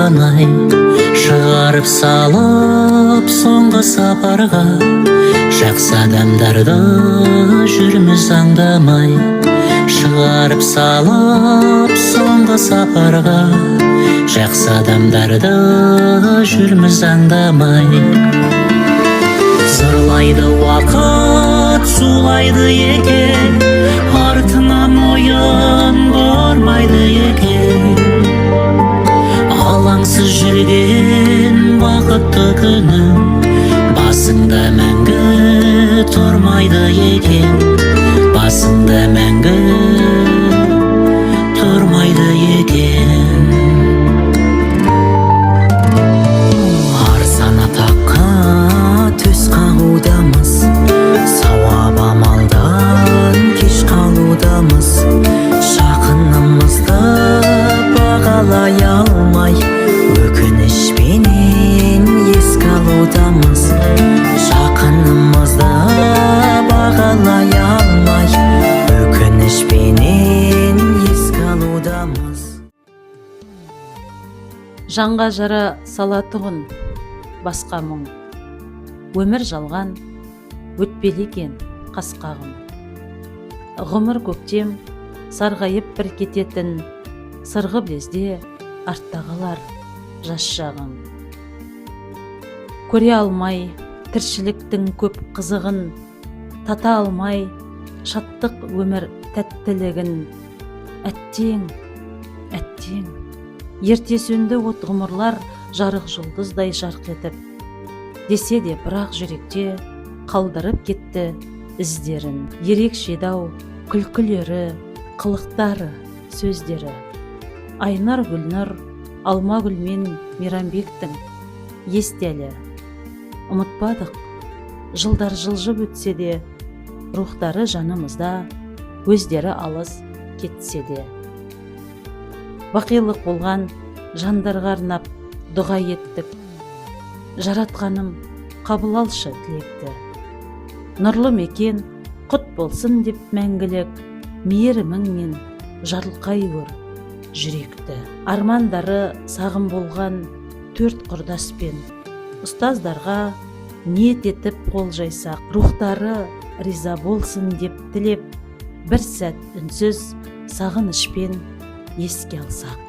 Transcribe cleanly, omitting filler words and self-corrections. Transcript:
аңдамай, шығарып салып соңғы сапарға. Жақсы адамдарды жүрміз аңдамай, шығарып салып соңғы сапарға. Жақсы адамдарды жүрміз аңдамай. Зырлайды уақыт, сулайды екен, артына мойын бұрмайды екен. Алаңсыз жүрген бақытты күнің басыңда мәңгі тұрмайды екен. Басыңда мәңгі тұрмайды екен. Арзан атаққа төс қағудамыз, сауап амалдан кеш қалудамыз. Жақынымызды бағалай алмай, өкінішпенен еске алудамыз. Жақынымызды бағалай алмай, өкінішпенен еске алудамыз. Жанға жара салатұғын басқа мұң, өмір жалған, өтпелі екен қасқағым. Ғұмыр көктем, сарғайып бір кететін, сырғы білезде артта қалар жас шағың. Көре алмай тіршіліктің көп қызығын, тата алмай шаттық өмір тәттілігін. Әттең, әттең, ерте сөнді от ғұмырлар жарық жұлдыздай жарқ етіп. Десе де бірақ жүректе қалдырып кетті іздерін. Ерекше дау күлкілері, қылықтары, сөздері. Айнар Гүлнұр, Алмагүл мен Мейрамбектің естелі. Ұмытпадық, жылдар жылжып өтсе де, рухтары жанымызда, өздері алыс кетсе де. Бақилық болған жандарға арнап дұға еттік. Жаратқаным, қабыл алшы тілекті. Нұрлы мекен құт болсын деп мәңгілік, мейіріміңмен жарылқай көр жүректі. Армандары сағым болған төрт құрдаспен, ұстаздарға ниет етіп қол жайсақ, рухтары риза болсын деп тілеп, бір сәт үнсіз сағынышпен еске алсақ.